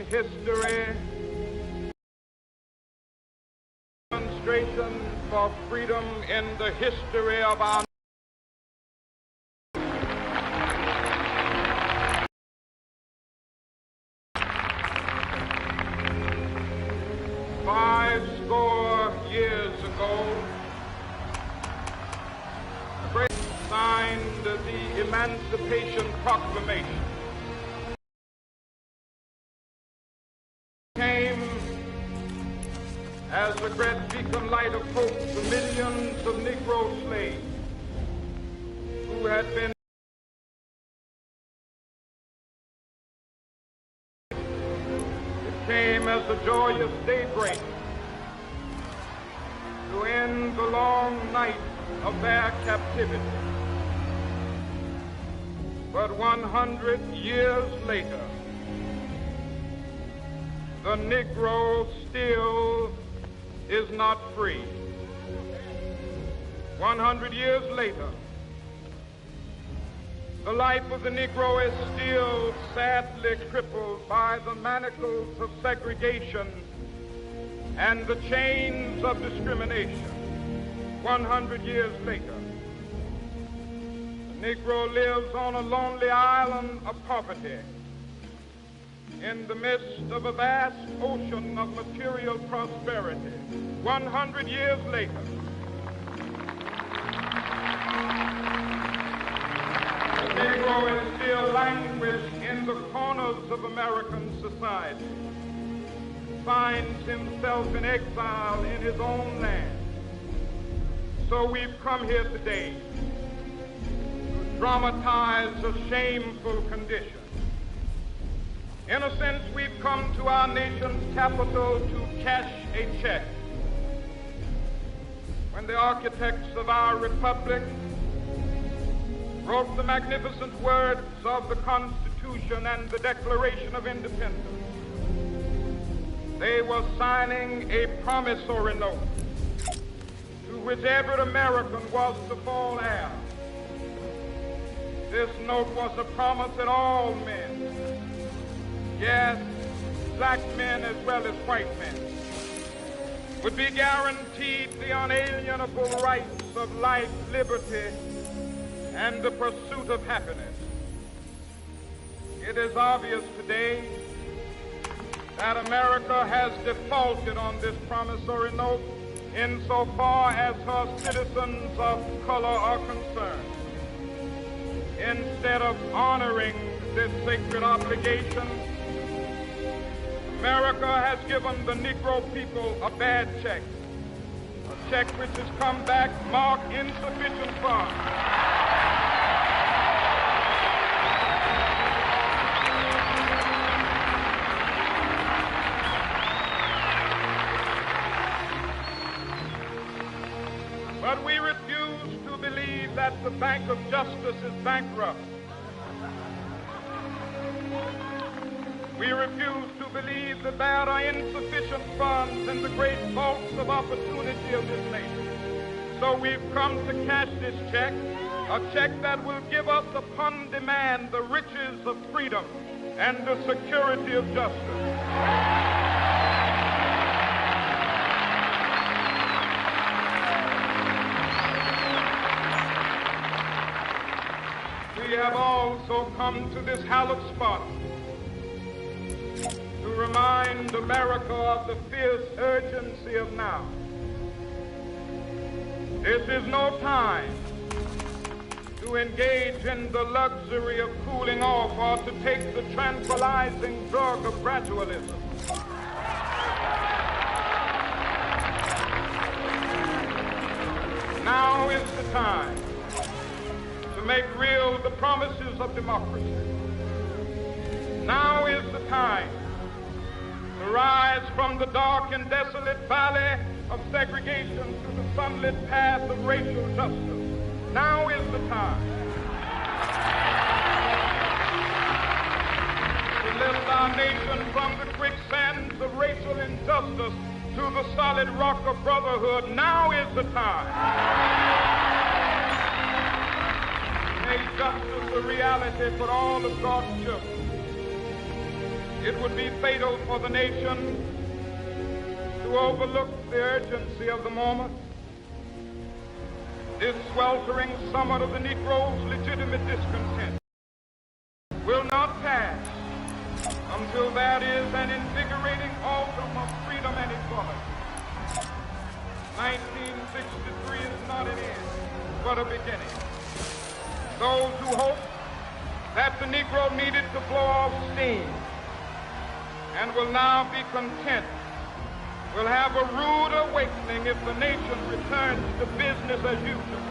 history, demonstration for freedom in the history of our 50 years ago, the great signed the Emancipation Proclamation. Came as a great beacon light of hope to millions of Negro slaves who had been came as a joyous daybreak to end the long night of their captivity. But 100 years later, the Negro still is not free. 100 years later, the life of the Negro is still sadly crippled by the manacles of segregation and the chains of discrimination. 100 years later, the Negro lives on a lonely island of poverty in the midst of a vast ocean of material prosperity. 100 years later, the Negro is still languished in the corners of American society, finds himself in exile in his own land. So we've come here today to dramatize a shameful condition. In a sense, we've come to our nation's capital to cash a check. When the architects of our republic wrote the magnificent words of the Constitution and the Declaration of Independence, they were signing a promissory note to which every American was to fall heir. This note was a promise that all men, yes, black men as well as white men, would be guaranteed the unalienable rights of life, liberty, and the pursuit of happiness. It is obvious today that America has defaulted on this promissory note insofar as her citizens of color are concerned. Instead of honoring this sacred obligation, America has given the Negro people a bad check, a check which has come back marked insufficient funds. But we refuse to believe that the Bank of Justice is bankrupt. We refuse to believe that there are insufficient funds in the great vaults of opportunity of this nation. So we've come to cash this check, a check that will give us upon demand the riches of freedom and the security of justice. We have also come to this hallowed spot to remind America of the fierce urgency of now. This is no time to engage in the luxury of cooling off or to take the tranquilizing drug of gradualism. Now is the time to make real the promises of democracy. Now is the time to rise from the dark and desolate valley of segregation to the sunlit path of racial justice. Now is the time to lift our nation from the quicksands of racial injustice to the solid rock of brotherhood. Now is the time to make justice a reality for all of God's children. It would be fatal for the nation to overlook the urgency of the moment. This sweltering summit of the Negro's legitimate discontent will not pass until there is an invigorating autumn of freedom and equality. 1963 is not an end, but a beginning. Those who hope that the Negro needed to blow off steam and will now be content will have a rude awakening if the nation returns to business as usual.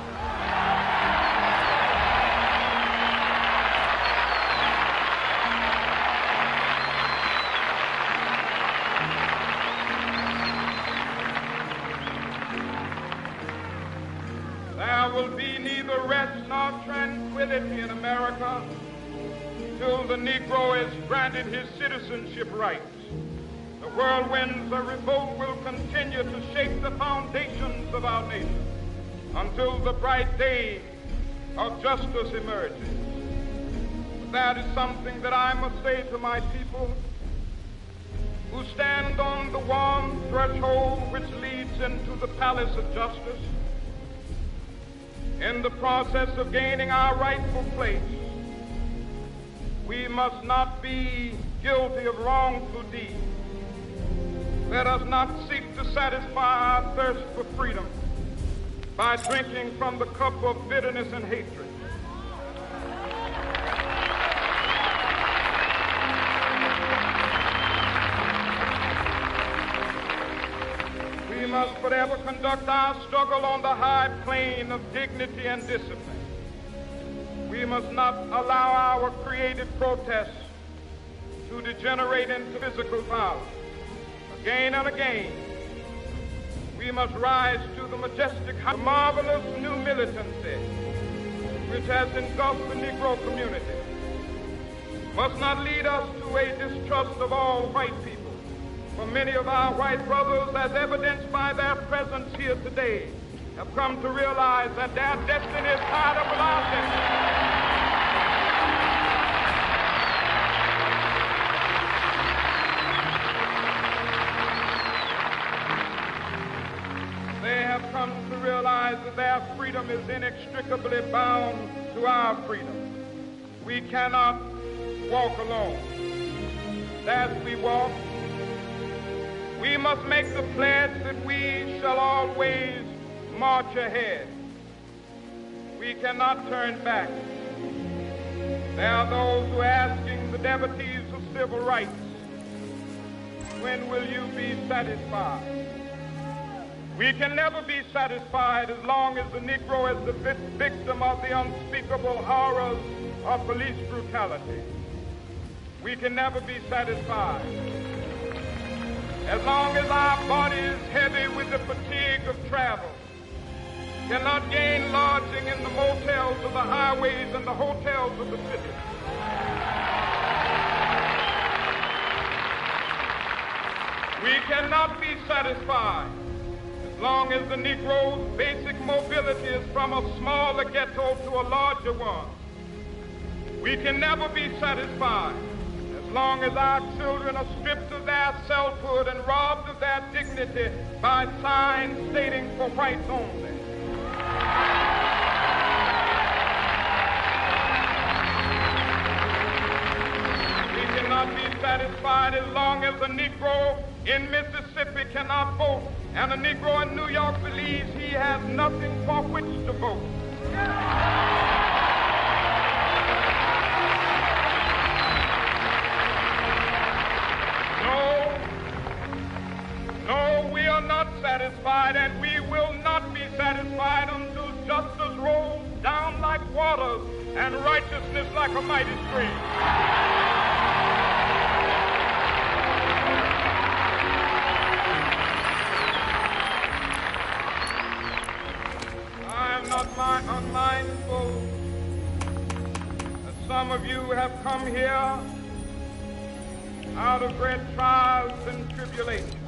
There will be neither rest nor tranquility in America till the Negro is granted his citizenship rights. The whirlwinds of revolt will continue to shake the foundations of our nation until the bright day of justice emerges. But that is something that I must say to my people who stand on the warm threshold which leads into the palace of justice. In the process of gaining our rightful place, we must not be guilty of wrongful deeds. Let us not seek to satisfy our thirst for freedom by drinking from the cup of bitterness and hatred. We must forever conduct our struggle on the high plane of dignity and discipline. We must not allow our creative protests to degenerate into physical violence. Again and again, we must rise to the majestic, marvelous new militancy which has engulfed the Negro community. Must not lead us to a distrust of all white people. For many of our white brothers, as evidenced by their presence here today, have come to realize that their destiny is tied up with our destiny. They have come to realize that their freedom is inextricably bound to our freedom. We cannot walk alone. As we walk, we must make the pledge that we shall always march ahead. We cannot turn back. There are those who are asking the devotees of civil rights, when will you be satisfied? We can never be satisfied as long as the Negro is the victim of the unspeakable horrors of police brutality. We can never be satisfied as long as our body is heavy with the fatigue of travel, cannot gain lodging in the motels of the highways and the hotels of the city. We cannot be satisfied as long as the Negro's basic mobility is from a smaller ghetto to a larger one. We can never be satisfied as long as our children are stripped of their selfhood and robbed of their dignity by signs stating for whites only. We cannot be satisfied as long as the Negro in Mississippi cannot vote and a Negro in New York believes he has nothing for which to vote. No, we are not satisfied, and we will not be satisfied until justice rolls down like waters and righteousness like a mighty stream. I am not unmindful that some of you have come here out of great trials and tribulations.